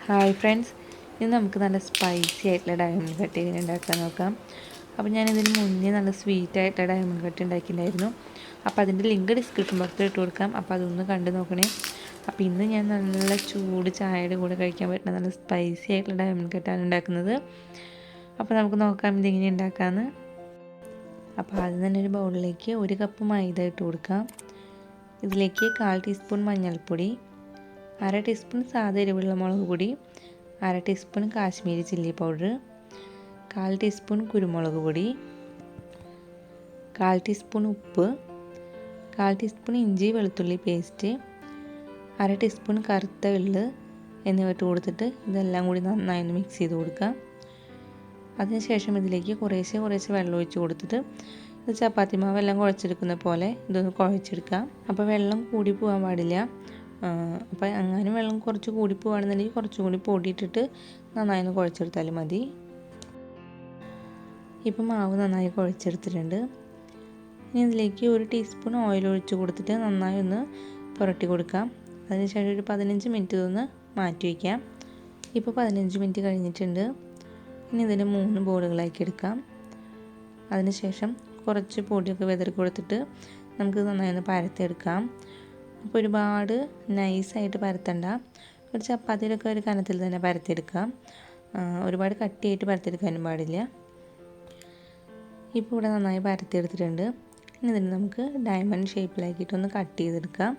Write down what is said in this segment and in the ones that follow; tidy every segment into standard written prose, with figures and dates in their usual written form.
Hi friends, ഇന്ന് നമുക്ക് നല്ല സ്പൈസി ആയിട്ടുള്ള ഡയമണ്ട് കട്ട് എങ്ങനെ ഉണ്ടാക്കാൻ നോക്കാം. അപ്പോൾ ഞാനിതിന് മുന്നേ നല്ല സ്വീറ്റ് ആയിട്ടുള്ള ഡയമണ്ട് കട്ട് ഉണ്ടാക്കിയിട്ടുണ്ടായിരുന്നു. അപ്പോൾ അതിൻ്റെ ലിങ്ക് ഡിസ്ക്രിപ്ഷൻ ബോക്സിൽ ഇട്ട് കൊടുക്കാം. അപ്പോൾ അതൊന്ന് കണ്ടു നോക്കണേ. അപ്പോൾ ഇന്ന് ഞാൻ നല്ല ചൂട് ചായയുടെ കൂടെ കഴിക്കാൻ പറ്റുന്ന നല്ല സ്പൈസി ആയിട്ടുള്ള ഡയമണ്ട് കട്ടാണ് ഉണ്ടാക്കുന്നത്. അപ്പോൾ നമുക്ക് നോക്കാം ഇതെങ്ങനെ ഉണ്ടാക്കാമെന്ന്. അപ്പോൾ ആദ്യം തന്നെ ഒരു ബൗളിലേക്ക് 1 കപ്പ് മൈദ ഇട്ട് കൊടുക്കാം. ഇതിലേക്ക് 1/4 ടീസ്പൂൺ മഞ്ഞൾപ്പൊടി, 1/2 ടീസ്പൂൺ സാധാ എരിവുള്ള മുളക് പൊടി, 1/2 teaspoon Kashmiri chilli powder, 1/4 teaspoon കുരുമുളക് പൊടി, 1/4 ടീസ്പൂൺ ഉപ്പ്, 1/4 ടീസ്പൂൺ ഇഞ്ചി വെളുത്തുള്ളി പേസ്റ്റ്, 1/2 ടീസ്പൂൺ കറുത്ത എള്ള് എന്നിവ ഇട്ട് കൊടുത്തിട്ട് ഇതെല്ലാം കൂടി നന്നായി ഒന്ന് മിക്സ് ചെയ്ത് കൊടുക്കാം. അതിനുശേഷം ഇതിലേക്ക് കുറേശ്ശെ വെള്ളം ഒഴിച്ച് കൊടുത്തിട്ട് ഇത് ചപ്പാത്തി മാവെല്ലാം കുഴച്ചെടുക്കുന്ന പോലെ ഇതൊന്ന് കുഴച്ചെടുക്കാം. അപ്പോൾ വെള്ളം കൂടി പോകാൻ പാടില്ല. അപ്പോൾ അങ്ങനെ വെള്ളം കുറച്ച് കൂടി പോവുകയാണെന്നുണ്ടെങ്കിൽ കുറച്ചും കൂടി പൊടിയിട്ടിട്ട് നന്നായി ഒന്ന് കുഴച്ചെടുത്താലും മതി. ഇപ്പം മാവ് നന്നായി കുഴച്ചെടുത്തിട്ടുണ്ട്. ഇനി ഇതിലേക്ക് 1 ടീസ്പൂൺ ഓയിൽ ഒഴിച്ച് കൊടുത്തിട്ട് നന്നായി ഒന്ന് പുരട്ടി കൊടുക്കാം. അതിനുശേഷം ഒരു 15 മിനിറ്റ് ഇതൊന്ന് മാറ്റി വയ്ക്കാം. ഇപ്പോൾ 15 മിനിറ്റ് കഴിഞ്ഞിട്ടുണ്ട്. ഇനി ഇതിന് 3 ബോളുകളാക്കി എടുക്കാം. അതിനുശേഷം കുറച്ച് പൊടിയൊക്കെ വിതറി കൊടുത്തിട്ട് നമുക്ക് നന്നായി ഒന്ന് പരത്തിയെടുക്കാം. അപ്പോൾ ഒരുപാട് നൈസായിട്ട് പരത്തണ്ട, ഒരു ചപ്പാത്തിയിലൊക്കെ ഒരു കനത്തിൽ തന്നെ പരത്തിയെടുക്കാം. ഒരുപാട് കട്ടിയായിട്ട് പരത്തിയെടുക്കാനും പാടില്ല. ഇപ്പോൾ ഇവിടെ നന്നായി പരത്തിയെടുത്തിട്ടുണ്ട്. ഇനി ഇതിന് നമുക്ക് ഡയമണ്ട് ഷേപ്പിലാക്കിയിട്ടൊന്ന് കട്ട് ചെയ്തെടുക്കാം.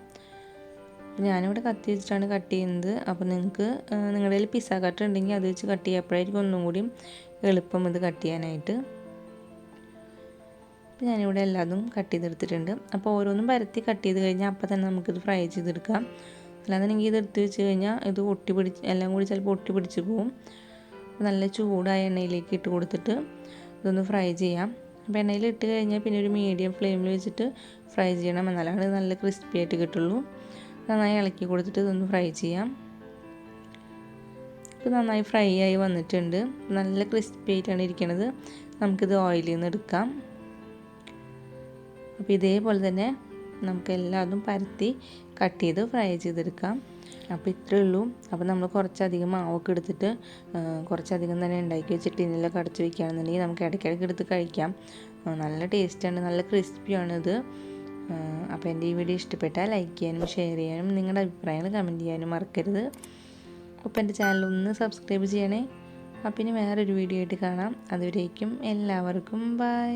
ഞാനിവിടെ കത്തി വെച്ചിട്ടാണ് കട്ട് ചെയ്യുന്നത്. അപ്പോൾ നിങ്ങൾക്ക് നിങ്ങളുടെ കയ്യിൽ പിസ്സ കട്ടർ ഉണ്ടെങ്കിൽ അത് വെച്ച് കട്ട് ചെയ്യുമ്പോഴായിരിക്കും ഒന്നും കൂടി എളുപ്പം ഇത് കട്ട് ചെയ്യാനായിട്ട്. അപ്പോൾ ഞാനിവിടെ എല്ലാതും കട്ട് ചെയ്തെടുത്തിട്ടുണ്ട്. അപ്പോൾ ഓരോന്നും പരത്തി കട്ട് ചെയ്ത് കഴിഞ്ഞാൽ അപ്പോൾ തന്നെ നമുക്കിത് ഫ്രൈ ചെയ്തെടുക്കാം. അല്ലാന്നുണ്ടെങ്കിൽ ഇത് എടുത്ത് വെച്ച് കഴിഞ്ഞാൽ ഇത് എല്ലാം കൂടി ചിലപ്പോൾ ഒട്ടി പിടിച്ച് പോവും. നല്ല ചൂടായ എണ്ണയിലേക്ക് ഇട്ട് കൊടുത്തിട്ട് ഇതൊന്ന് ഫ്രൈ ചെയ്യാം. അപ്പോൾ എണ്ണയിൽ ഇട്ട് കഴിഞ്ഞാൽ പിന്നെ ഒരു മീഡിയം ഫ്ലെയിമിൽ വെച്ചിട്ട് ഫ്രൈ ചെയ്യണം, എന്നാലാണ് നല്ല ക്രിസ്പി ആയിട്ട് കിട്ടുള്ളൂ. നന്നായി ഇളക്കി കൊടുത്തിട്ട് ഇതൊന്ന് ഫ്രൈ ചെയ്യാം. ഇപ്പോൾ നന്നായി ഫ്രൈ ആയി വന്നിട്ടുണ്ട്. നല്ല ക്രിസ്പി ആയിട്ടാണ് ഇരിക്കുന്നത്. നമുക്കിത് ഓയിലിൽ നിന്ന് എടുക്കാം. അപ്പോൾ ഇതേപോലെ തന്നെ നമുക്ക് എല്ലാതും പരത്തി കട്ട് ചെയ്ത് ഫ്രൈ ചെയ്തെടുക്കാം. അപ്പോൾ ഇത്രയേ ഉള്ളൂ. അപ്പോൾ നമ്മൾ കുറച്ചധികം മാവൊക്കെ എടുത്തിട്ട് കുറച്ചധികം തന്നെ ഉണ്ടാക്കി വെച്ചിട്ട് ഇതിനെല്ലാം കടച്ച് വയ്ക്കുകയാണെന്നുണ്ടെങ്കിൽ നമുക്ക് ഇടയ്ക്കിടയ്ക്ക് എടുത്ത് കഴിക്കാം. നല്ല ടേസ്റ്റാണ്, നല്ല ക്രിസ്പിയാണ് ഇത്. അപ്പോൾ എൻ്റെ ഈ വീഡിയോ ഇഷ്ടപ്പെട്ടാൽ ലൈക്ക് ചെയ്യാനും ഷെയർ ചെയ്യാനും നിങ്ങളുടെ അഭിപ്രായങ്ങൾ കമൻറ്റ് ചെയ്യാനും മറക്കരുത്. അപ്പോൾ എൻ്റെ ചാനൽ ഒന്ന് സബ്സ്ക്രൈബ് ചെയ്യണേ. അപ്പോൾ ഇനി വേറൊരു വീഡിയോ ആയിട്ട് കാണാം. അതുവരേക്കും എല്ലാവർക്കും ബൈ.